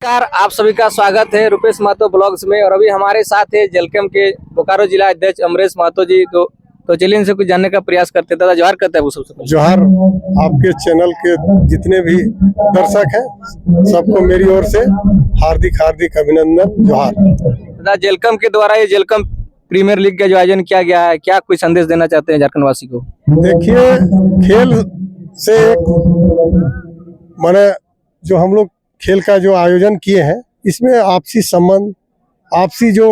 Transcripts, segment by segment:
नमस्कार, आप सभी का स्वागत है रुपेश महतो ब्लॉग्स में। और अभी हमारे साथ है जलकम के बोकारो जिला अध्यक्ष अमरेश महतो जी। तो चलिए इनसे कुछ जानने का प्रयास करते हैं। दादा जोहार करते हैं वो सबसे पहले। जोहार। आपके चैनल के जितने भी दर्शक हैं सबको मेरी ओर से हार्दिक हार्दिक अभिनंदन। जोहार। दादा, जलकम के द्वारा ये जलकम प्रीमियर लीग का जो आयोजन किया गया है, क्या कोई संदेश देना चाहते हैं झारखंड वासी को? देखिए, खेल से माने जो हम लोग खेल का जो आयोजन किए हैं इसमें आपसी संबंध, आपसी जो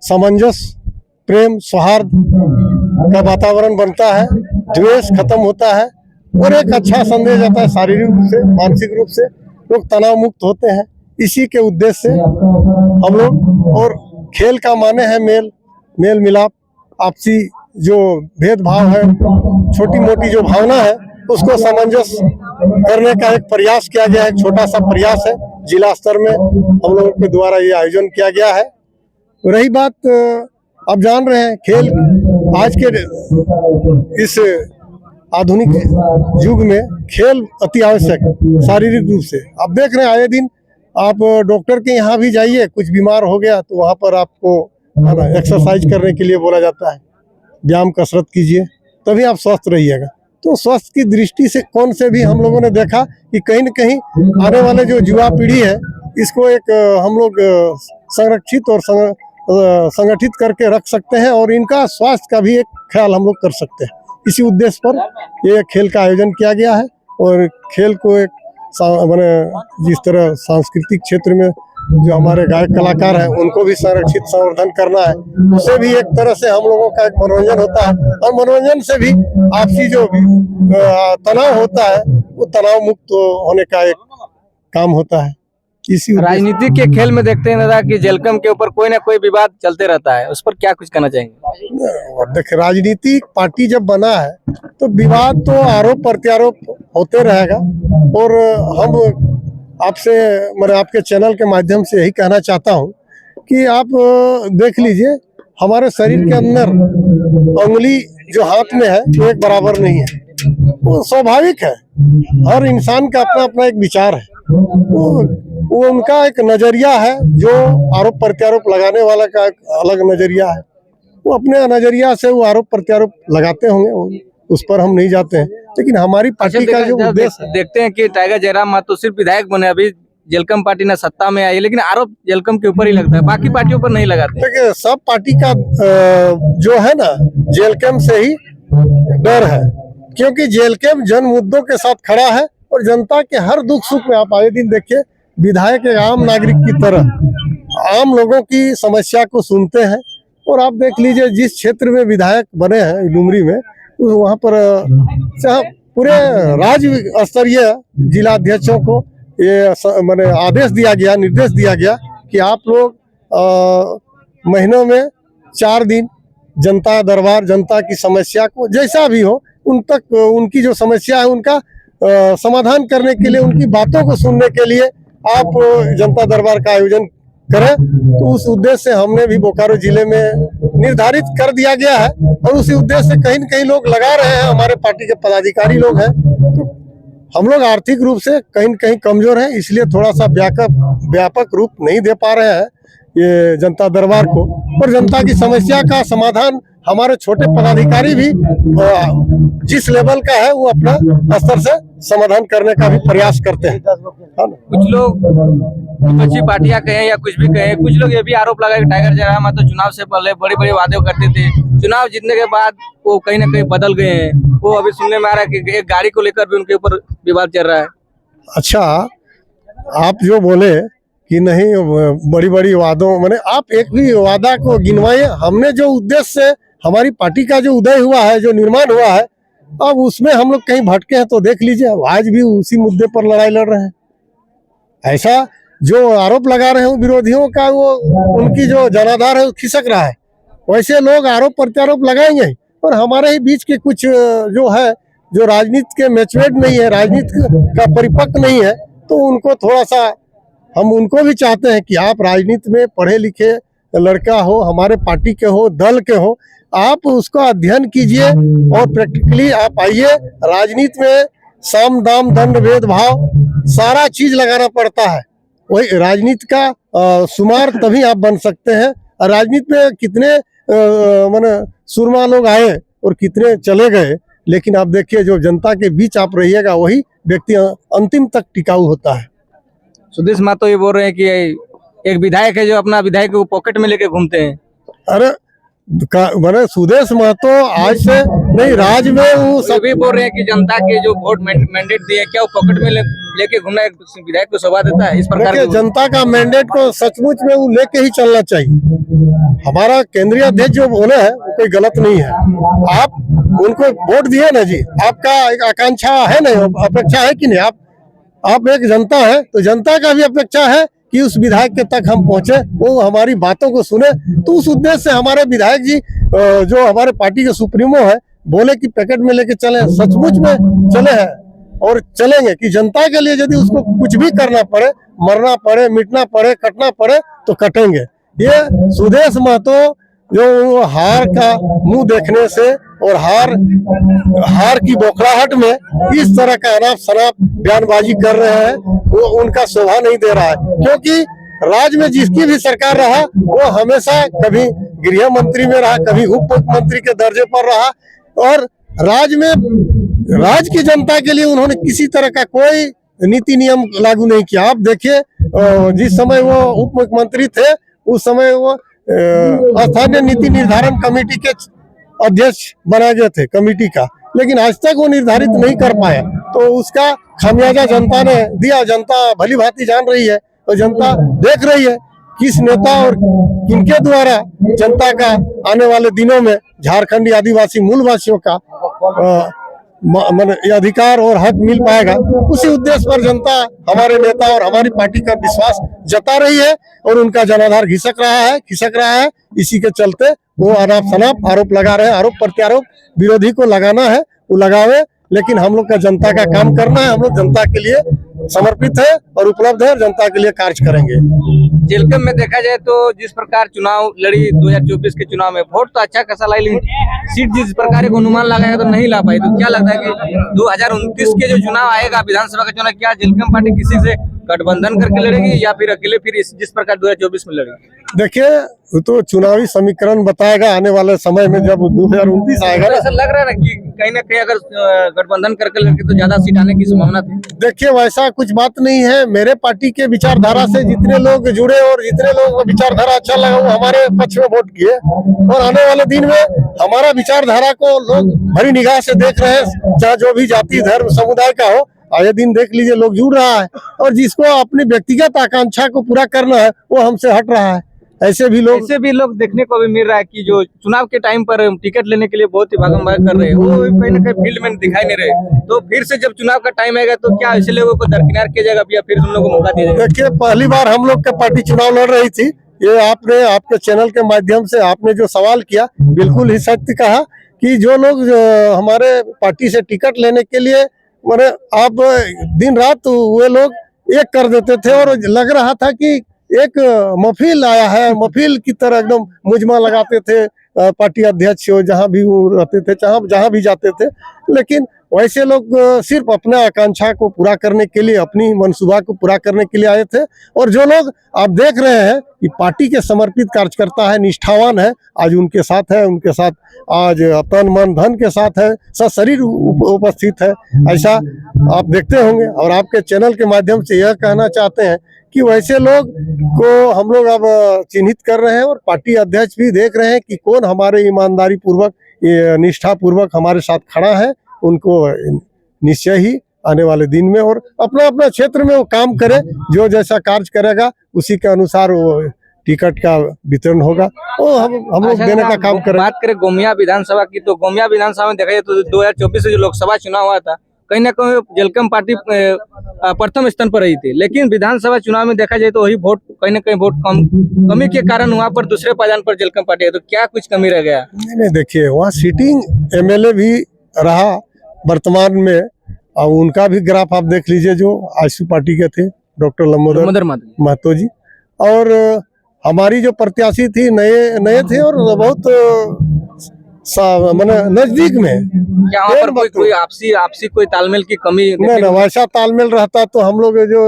सामंजस्य, प्रेम, सौहार्द का वातावरण बनता है, द्वेष खत्म होता है और एक अच्छा संदेश आता है। शारीरिक रूप से, मानसिक रूप से लोग तनाव मुक्त होते हैं। इसी के उद्देश्य से हम लोग, और खेल का माने है मेल मिलाप, आपसी जो भेदभाव है, छोटी मोटी जो भावना है उसको सामंजस्य करने का एक प्रयास किया गया है। छोटा सा प्रयास है, जिला स्तर में हम लोगों के द्वारा ये आयोजन किया गया है। रही बात, आप जान रहे हैं खेल आज के इस आधुनिक युग में खेल अति आवश्यक है। शारीरिक रूप से आप देख रहे हैं, आए दिन आप डॉक्टर के यहाँ भी जाइए, कुछ बीमार हो गया तो वहाँ पर आपको एक्सरसाइज करने के लिए बोला जाता है, व्यायाम कसरत कीजिए तभी आप स्वस्थ रहिएगा। तो स्वास्थ्य की दृष्टि से कौन से भी हम लोगों ने देखा कि कहीं न कहीं आने वाले जो युवा पीढ़ी है इसको एक हम लोग संरक्षित और संगठित करके रख सकते हैं और इनका स्वास्थ्य का भी एक ख्याल हम लोग कर सकते हैं। इसी उद्देश्य पर ये खेल का आयोजन किया गया है। और खेल को एक माने जिस तरह सांस्कृतिक क्षेत्र में जो हमारे गायक कलाकार हैं उनको भी संरक्षित संवर्धन करना है, उससे भी एक तरह से हम लोगों का एक मनोरंजन होता है। और मनोरंजन से भी आपसी जो भी तनाव होता है वो तनाव मुक्त होने का एक काम होता है। इसी राजनीति के खेल में देखते हैं दादा कि जलकम के ऊपर कोई ना कोई विवाद चलते रहता है, उस पर क्या कुछ कहना चाहेंगे? देखिए, राजनीतिक पार्टी जब बना है तो विवाद तो आरोप प्रत्यारोप होते रहेगा। और हम आपसे, मैं आपके चैनल के माध्यम से यही कहना चाहता हूं कि आप देख लीजिए, हमारे शरीर के अंदर उंगली जो हाथ में है वो एक बराबर नहीं है। वो स्वाभाविक है, हर इंसान का अपना अपना एक विचार है। वो उनका एक नजरिया है, जो आरोप प्रत्यारोप लगाने वाला का एक अलग नजरिया है। वो अपने नजरिया से वो आरोप प्रत्यारोप लगाते होंगे, उस पर हम नहीं जाते हैं। लेकिन हमारी पार्टी का जो उद्देश्य है, देखते हैं कि टाइगर जयराम महतो सिर्फ विधायक बने, अभी जलकम पार्टी ना सत्ता में आई, लेकिन आरोप जलकम के ऊपर ही लगता है, बाकी पार्टियों पर नहीं लगाते। देखिए, सब पार्टी का जो है ना, जेलकम से ही डर है, क्योंकि जेलकम जन मुद्दों के साथ खड़ा है और जनता के हर दुख सुख में आप आए दिन देखिए, विधायक एक आम नागरिक की तरह आम लोगों की समस्या को सुनते हैं। और आप देख लीजिए, जिस क्षेत्र में विधायक बने हैं डुमरी में, वहाँ पर पूरे राज्य स्तरीय जिला अध्यक्षों को ये मैंने आदेश दिया गया, निर्देश दिया गया कि आप लोग महीनों में 4 दिन जनता दरबार, जनता की समस्या को जैसा भी हो उन तक, उनकी जो समस्या है उनका समाधान करने के लिए, उनकी बातों को सुनने के लिए आप जनता दरबार का आयोजन करें। तो उस उद्देश्य से हमने भी बोकारो जिले में निर्धारित कर दिया गया है। और उसी उद्देश्य से कहीं न कहीं लोग लगा रहे हैं, हमारे पार्टी के पदाधिकारी लोग हैं। तो हम लोग आर्थिक रूप से कहीं न कहीं कमजोर हैं, इसलिए थोड़ा सा व्यापक रूप नहीं दे पा रहे हैं ये जनता दरबार को। और जनता की समस्या का समाधान हमारे छोटे पदाधिकारी भी जिस लेवल का है वो अपना स्तर से समाधान करने का भी प्रयास करते हैं। कुछ लोग विपक्षी पार्टियां कहें या कुछ भी कहें, कुछ लोग ये भी आरोप लगाए कि टाइगर जयराम महतो चुनाव से पहले बड़े बड़े वादे करते थे, चुनाव जीतने के बाद वो कहीं ना कहीं बदल गए हैं। वो अभी सुनने में आ रहा है कि एक गाड़ी को लेकर भी उनके ऊपर विवाद चल रहा है। अच्छा, आप जो बोले कि नहीं बड़ी बड़ी वादों, मैंने आप एक भी वादा को गिनवाइए। हमने जो उद्देश्य से हमारी पार्टी का जो उदय हुआ है, जो निर्माण हुआ है, अब उसमें हम लोग कहीं भटके हैं तो देख लीजिए, आज भी उसी मुद्दे पर लड़ाई लड़ रहे हैं। ऐसा जो आरोप लगा रहे हैं विरोधियों का, वो उनकी जो जनाधार है वो खिसक रहा है, वैसे लोग आरोप प्रत्यारोप लगाएंगे। और हमारे ही बीच के कुछ जो है, जो राजनीति के मैच्योर्ड नहीं है, राजनीति का परिपक्व नहीं है, तो उनको थोड़ा सा, हम उनको भी चाहते हैं कि आप राजनीति में पढ़े लिखे लड़का हो, हमारे पार्टी के हो, दल के हो, आप उसको अध्ययन कीजिए और प्रैक्टिकली आप आइए। राजनीति में साम दाम दंड भेदभाव सारा चीज लगाना पड़ता है, वही राजनीति का शुमार तभी आप बन सकते हैं। और राजनीति में कितने माने सुरमा लोग आए और कितने चले गए, लेकिन आप देखिए जो जनता के बीच आप रहिएगा वही व्यक्ति अंतिम तक टिकाऊ होता है। सुदेश महतो ये बोल रहे हैं कि एक विधायक है जो अपना विधायक को पॉकेट में लेके घूमते हैं। अरे मैंने सुदेश महतो आज से नहीं, राज में वो सब भी बोल रहे हैं कि जनता के जो वोट मैंडेट दिए, क्या वो पॉकेट में लेके घूमना एक विधायक को शोभा देता है? इस प्रकार देखिए, जनता का मैंडेट को सचमुच में वो लेके ही चलना चाहिए। हमारा केंद्रीय अध्यक्ष जो बोले हैं वो कोई गलत नहीं है। आप उनको वोट दिए ना जी, आपका एक आकांक्षा है नहीं, अपेक्षा है कि नहीं? आप एक जनता है तो जनता का भी अपेक्षा है कि उस विधायक के तक हम पहुंचे, वो हमारी बातों को सुने। तो उस उद्देश्य से हमारे विधायक जी जो हमारे पार्टी के सुप्रीमो है बोले कि पैकेट में लेके चले, सचमुच में चले हैं और चलेंगे कि जनता के लिए यदि उसको कुछ भी करना पड़े, मरना पड़े, मिटना पड़े, कटना पड़े तो कटेंगे। ये सुदेश महतो जो हार का मुंह देखने से और हार की बौखलाहट में इस तरह का अनाप शनाप बयानबाजी कर रहे हैं, वो उनका शोभा नहीं दे रहा है। क्योंकि राज्य में जिसकी भी सरकार रहा वो हमेशा कभी गृह मंत्री में रहा, कभी उप मुख्यमंत्री के दर्जे पर रहा, और राज्य की जनता के लिए उन्होंने किसी तरह का कोई नीति नियम लागू नहीं किया। आप देखिए, जिस समय वो उप मुख्यमंत्री थे उस समय वो स्थानीय नीति निर्धारण कमेटी के अध्यक्ष बनाए गए थे कमेटी का, लेकिन आज तक वो निर्धारित नहीं कर पाया। तो उसका खामियाजा जनता ने दिया। जनता भली भांति जान रही है और जनता देख रही है किस नेता और किनके द्वारा जनता का आने वाले दिनों में झारखंडी आदिवासी मूलवासियों का अधिकार और हक मिल पाएगा। उसी उद्देश्य पर जनता हमारे नेता और हमारी पार्टी का विश्वास जता रही है और उनका जनाधार खिसक रहा है। इसी के चलते वो अनाप शनाप आरोप लगा रहे हैं। आरोप प्रत्यारोप विरोधी को लगाना है वो लगावे, लेकिन हम लोग का जनता का काम करना है। हम लोग जनता के लिए समर्पित है और उपलब्ध है और जनता के लिए कार्य करेंगे। जेलकम में देखा जाए तो जिस प्रकार चुनाव लड़ी 2024 के चुनाव में वोट तो अच्छा खासा लाई, लेकिन सीट जिस प्रकार को अनुमान लगाया तो नहीं ला पाई। तो क्या लगता है कि 2029 के जो चुनाव आएगा विधानसभा का चुनाव, क्या जेलकम पार्टी किसी से गठबंधन करके लड़ेगी या फिर अकेले फिर जिस प्रकार 2024 में लड़ेगी? देखिए, तो चुनावी समीकरण बताएगा आने वाले समय में जब 2029 आएगा। ऐसा लग रहा है ना कि कहीं ना कहीं अगर गठबंधन करके लड़के तो ज्यादा सीट आने की संभावना थी। देखिए, वैसा कुछ बात नहीं है। मेरे पार्टी के विचारधारा से जितने लोग जुड़े और जितने लोगों को विचारधारा अच्छा लगा वो हमारे पक्ष में वोट किए, और आने वाले दिन में हमारा विचारधारा को लोग भरी निगाह से देख रहे हैं। चाहे जो भी जाति धर्म समुदाय का हो, आए दिन देख लीजिए लोग जुड़ रहा है, और जिसको अपनी व्यक्तिगत आकांक्षा को पूरा करना है वो हमसे हट रहा है। ऐसे भी लोग देखने को भी मिल रहा है कि जो चुनाव के टाइम पर टिकट लेने के लिए बहुत ही भागम भाग कर रहे हैं, वो कहीं ना कहीं फील्ड में दिखाई नहीं रहे। तो फिर से जब चुनाव का टाइम आएगा तो क्या ऐसे लोगों को दरकिनार किया जाएगा या फिर उन लोगों को मौका दिया जाएगा? देखिए, पहली बार हम लोग का पार्टी चुनाव लड़ रही थी। ये आपने आपके चैनल के माध्यम से आपने जो सवाल किया बिल्कुल ही सत्य कहा कि जो लोग हमारे पार्टी से टिकट लेने के लिए मैंने आप दिन रात वे लोग एक कर देते थे, और लग रहा था कि एक महफिल आया है, महफिल की तरह एकदम मुजमा लगाते थे पार्टी अध्यक्ष जहां भी वो रहते थे, जहां भी जाते थे। लेकिन वैसे लोग सिर्फ अपने आकांक्षा को पूरा करने के लिए, अपनी मनसूबा को पूरा करने के लिए आए थे। और जो लोग आप देख रहे हैं कि पार्टी के समर्पित कार्यकर्ता है, निष्ठावान है, आज उनके साथ है, उनके साथ आज तन मन धन के साथ है, सशरीर उपस्थित है। ऐसा आप देखते होंगे, और आपके चैनल के माध्यम से यह कहना चाहते हैं कि वैसे लोग को हम लोग अब चिन्हित कर रहे हैं, और पार्टी अध्यक्ष भी देख रहे हैं कि कौन हमारे ईमानदारी पूर्वक, निष्ठा पूर्वक हमारे साथ खड़ा है। उनको निश्चय ही आने वाले दिन में और अपना अपना क्षेत्र में वो काम करे, जो जैसा कार्य करेगा उसी के अनुसार वो टिकट का वितरण होगा, वो हम लोग देने का काम करें। बात करें गोमिया विधानसभा की, तो गोमिया विधानसभा में देखा जाए तो 2024 से जो लोकसभा चुनाव हुआ था, कहीं ना कहीं जेलकम पार्टी प्रथम स्थान पर रही थी, लेकिन विधानसभा चुनाव में देखा जाए तो वही वोट कहीं ना कहीं वोट कमी के कारण वहाँ पर दूसरे पायदान पर जेलकम पार्टी है। तो क्या कुछ कमी रह गया? नहीं, देखिए, वहाँ सीटिंग MLA भी रहा वर्तमान में, और उनका भी ग्राफ आप देख लीजिए, जो आशु पार्टी के थे डॉक्टर लंबोदर महतो जी, और हमारी जो प्रत्याशी थी नए थे और बहुत मैंने नजदीक में क्या वहाँ पर कोई आपसी आपसी कोई तालमेल की कमी नहीं ना वैसा तालमेल रहता तो हम लोग जो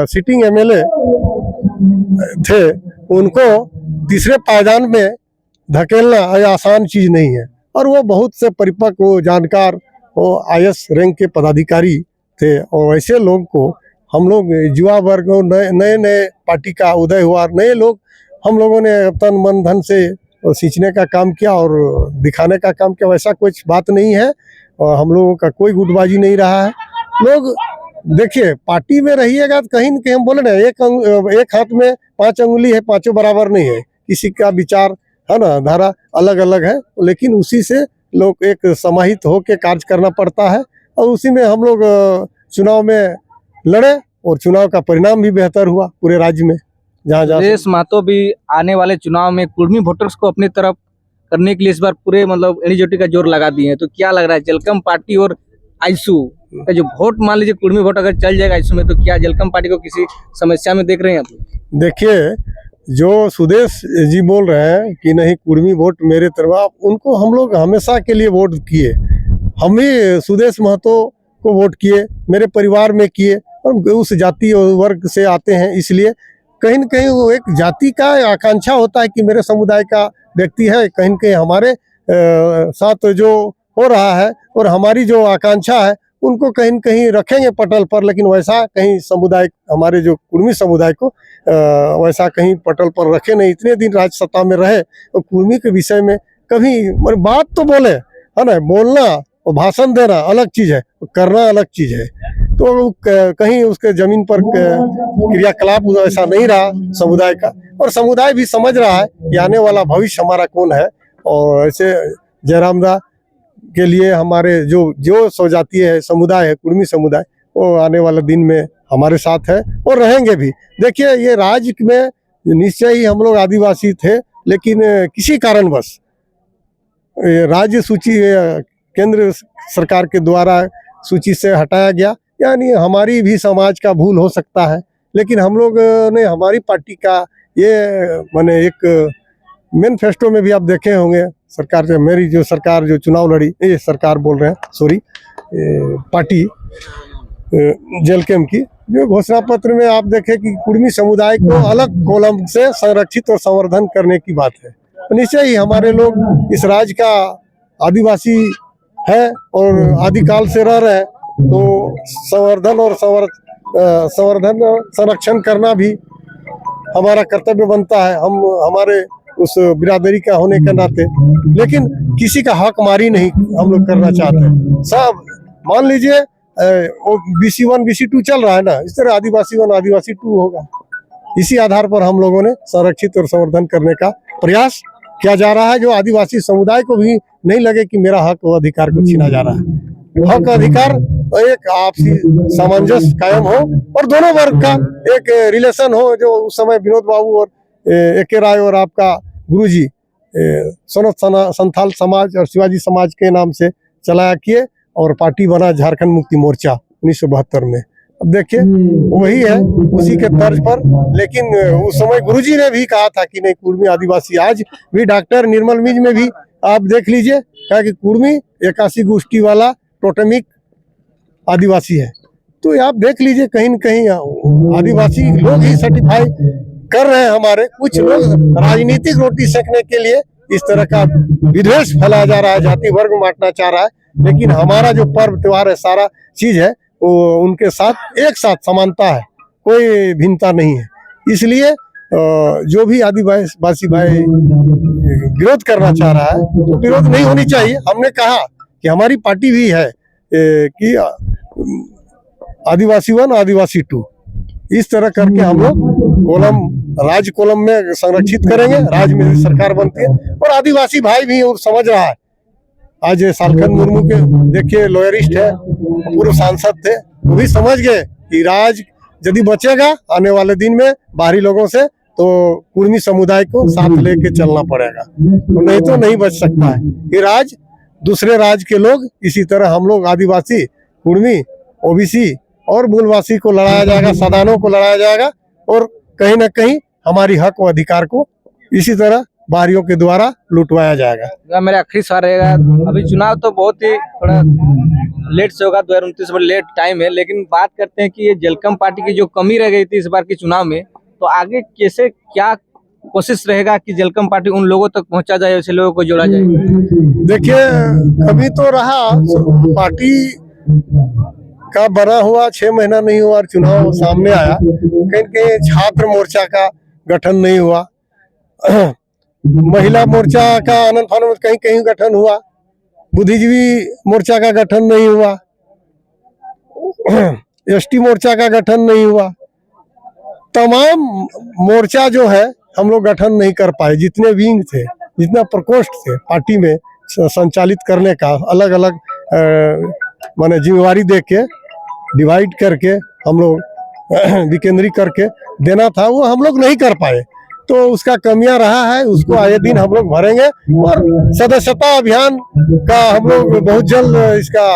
सिटिंग एमएलए थे उनको तीसरे पायदान में धकेलना ये आसान चीज नहीं है। और वो बहुत से परिपक्व वो जानकार वो आईएएस रैंक के पदाधिकारी थे और ऐसे लोग को हम लोग युवा वर्ग नए नए पार्टी का उदय हुआ, नए लोग हम लोगों ने तन मन धन से सींचने का काम किया और दिखाने का काम किया। वैसा कुछ बात नहीं है और हम लोगों का कोई गुटबाजी नहीं रहा है। लोग देखिए पार्टी में रहिएगा तो कहीं न कहीं हम बोले ना एक हाथ में 5 अंगुली है, पांचों बराबर नहीं है। किसी का विचार है ना धारा अलग अलग है, लेकिन उसी से लोग एक समाहित होकर कार्य करना पड़ता है और उसी में हम लोग चुनाव में लड़े और चुनाव का परिणाम भी बेहतर हुआ पूरे राज्य में। जहाँ सुदेश महतो भी आने वाले चुनाव में कुर्मी वोटर्स को अपनी तरफ करने के लिए इस बार पूरे मतलब एनडीजेपी का जोर लगा दिए हैं, तो क्या लग रहा है जलकम पार्टी और आइसू का जो वोट मान लीजिए कुर्मी वोट अगर चल जाएगा आइसू में, तो क्या जलकम पार्टी को किसी समस्या में देख रहे हैं आप? देखिए जो सुदेश जी बोल रहे हैं कि नहीं कुर्मी वोट मेरे तरफ, उनको हम लोग हमेशा के लिए वोट किए। हम भी सुदेश महतो को वोट किए, मेरे परिवार में किए और उस जाति और वर्ग से आते हैं, इसलिए कहीं न कहीं वो एक जाति का आकांक्षा होता है कि मेरे समुदाय का व्यक्ति है, कहीं न कहीं हमारे साथ जो हो रहा है और हमारी जो आकांक्षा है उनको कहीं न कहीं रखेंगे पटल पर। लेकिन वैसा कहीं समुदाय हमारे जो कुर्मी समुदाय को वैसा कहीं पटल पर रखे नहीं। इतने दिन राज सत्ता में रहे और कुर्मी के विषय में कभी बात तो बोले है ना, बोलना और भाषण देना अलग चीज है, करना अलग चीज है। तो कहीं उसके जमीन पर क्रियाकलाप ऐसा नहीं रहा समुदाय का, और समुदाय भी समझ रहा है कि आने वाला भविष्य हमारा कौन है। और ऐसे जयराम दा के लिए हमारे जो स्वजातीय है समुदाय है कुर्मी समुदाय, वो आने वाले दिन में हमारे साथ है और रहेंगे भी। देखिए ये राज्य में निश्चय ही हम लोग आदिवासी थे, लेकिन किसी कारणवश राज्य सूची केंद्र सरकार के द्वारा सूची से हटाया गया, यानी हमारी भी समाज का भूल हो सकता है। लेकिन हम लोग ने हमारी पार्टी का ये माने एक मैनिफेस्टो में भी आप देखे होंगे, सरकार जो मेरी जो सरकार जो चुनाव लड़ी, ये सरकार बोल रहे हैं सॉरी पार्टी जलकेम की जो घोषणा पत्र में आप देखें कि कुर्मी समुदाय को अलग कॉलम से संरक्षित और संवर्धन करने की बात है। तो निश्चय ही हमारे लोग इस राज्य का आदिवासी है और आदिकाल से रह रहे हैं, तो संवर्धन और संरक्षण करना भी हमारा कर्तव्य बनता है। हम हमारे उस बिरादरी का होने के नाते, लेकिन किसी का हक मारी नहीं हम लोग करना चाहते हैं। सब मान लीजिए वो BC1 BC2 चल रहा है ना, इस तरह आदिवासी 1 आदिवासी 2 होगा। इसी आधार पर हम लोगों ने संरक्षित और संवर्धन करने का प्रयास किया जा रहा है, जो आदिवासी समुदाय को भी नहीं लगे कि मेरा हक और अधिकार को छीना जा रहा है। हक अधिकार एक आपसी सामंजस्य कायम हो और दोनों वर्ग का एक रिलेशन हो, जो उस समय विनोद बाबू और AK राय और आपका गुरुजी संथाल समाज और शिवाजी समाज के नाम से चलाया किए और पार्टी बना झारखंड मुक्ति मोर्चा 1972 में। अब देखिए वही है उसी के तर्ज पर, लेकिन उस समय गुरुजी ने भी कहा था कि नहीं कुर्मी आदिवासी। आज भी डॉक्टर निर्मल मिंज में भी आप देख लीजिए कहा कि कुर्मी 81 गोष्ठी वाला टोटेमिक आदिवासी है। तो आप देख लीजिए कहीं न कहीं आदिवासी लोग ही सर्टिफाई कर रहे हैं। हमारे कुछ लोग राजनीतिक रोटी सेकने के लिए इस तरह का विद्वेष फैलाया जा रहा है, जाति वर्ग बांटना चाह रहा है, लेकिन हमारा जो पर्व त्योहार है सारा चीज है वो उनके साथ एक साथ समानता है, कोई भिन्नता नहीं है। इसलिए जो भी आदिवासी भाई विरोध करना चाह रहा है तो विरोध नहीं होनी चाहिए। हमने कहा कि हमारी पार्टी भी है कि आदिवासी 1 आदिवासी 2 इस तरह करके हम लोग कॉलम राज्य कॉलम में संरक्षित करेंगे। राज्य में सरकार बनती है और आदिवासी भाई भी और समझ रहा है। आज सालखन मुर्मू के देखिए लॉयरिस्ट है, पूर्व सांसद थे, वो भी समझ गए कि राज्य यदि बचेगा आने वाले दिन में बाहरी लोगों से तो कुर्मी समुदाय को साथ लेके चलना पड़ेगा, तो नहीं तो नहीं बच सकता है ये राज्य। दूसरे राज्य के लोग इसी तरह हम लोग आदिवासी कुर्मी OBC और मूलवासी को लड़ाया जाएगा, सदानों को लड़ाया जाएगा और कहीं ना कहीं हमारी हक व अधिकार को इसी तरह बाहरियों के द्वारा लुटवाया जाएगा। मेरा आखिरी सवाल रहेगा, अभी चुनाव तो बहुत ही थोड़ा लेट से होगा, 2029 में लेट टाइम है, लेकिन बात करते हैं कि ये जलकम पार्टी की जो कमी रह गई थी इस बार के चुनाव में, तो आगे कैसे क्या कोशिश रहेगा कि जलकम पार्टी उन लोगों तक पहुंचा जाए, ऐसे लोगों को जोड़ा जाए? देखिए, कभी तो रहा, पार्टी का बना हुआ 6 महीना नहीं हुआ और चुनाव सामने आया। कहीं कहीं छात्र मोर्चा का गठन नहीं हुआ, महिला मोर्चा का आनंद फानंद में कहीं कहीं गठन हुआ, बुद्धिजीवी मोर्चा का गठन नहीं हुआ, एसटी मोर्चा का गठन नहीं हुआ। तमाम मोर्चा जो है हम लोग गठन नहीं कर पाए। जितने विंग थे, जितना प्रकोष्ठ थे पार्टी में संचालित करने का, अलग अलग माने जिम्मेवारी दे के डिवाइड करके हम लोग विकेंद्री करके देना था, वो हम लोग नहीं कर पाए। तो उसका कमियां रहा है, उसको आए दिन हम लोग भरेंगे और सदस्यता अभियान का हम लोग बहुत जल्द इसका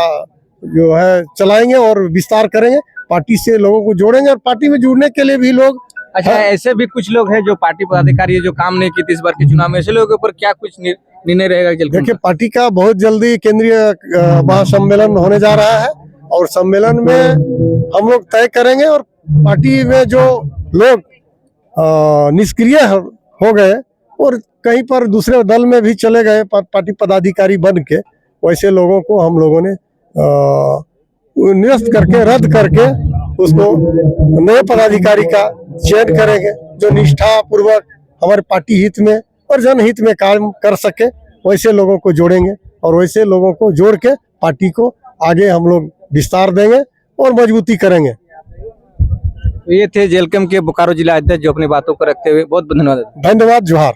जो है चलाएंगे और विस्तार करेंगे। पार्टी से लोगों को जोड़ेंगे और पार्टी में जुड़ने के लिए भी लोग। अच्छा, ऐसे भी कुछ लोग हैं जो पार्टी पदाधिकारी है जो काम नहीं की थी इस बार के चुनाव में, ऐसे लोगों के ऊपर क्या कुछ निर्णय रहेगा? देखिए, पार्टी का बहुत जल्दी केंद्रीय महासम्मेलन होने जा रहा है और सम्मेलन में हम लोग तय करेंगे और पार्टी में जो लोग निष्क्रिय हो गए और कहीं पर दूसरे दल में भी चले गए पार्टी पदाधिकारी बन के, वैसे लोगों को हम लोगों ने निरस्त करके, रद्द करके उसको नए पदाधिकारी का चयन करेंगे जो निष्ठा पूर्वक हमारे पार्टी हित में और जनहित में काम कर सके। वैसे लोगों को जोड़ेंगे और वैसे लोगों को जोड़ के पार्टी को आगे हम लोग विस्तार देंगे और मजबूती करेंगे। ये थे जेलकम के बोकारो जिला अध्यक्ष जो अपनी बातों को रखते हुए, बहुत बहुत धन्यवाद। धन्यवाद, जोहार।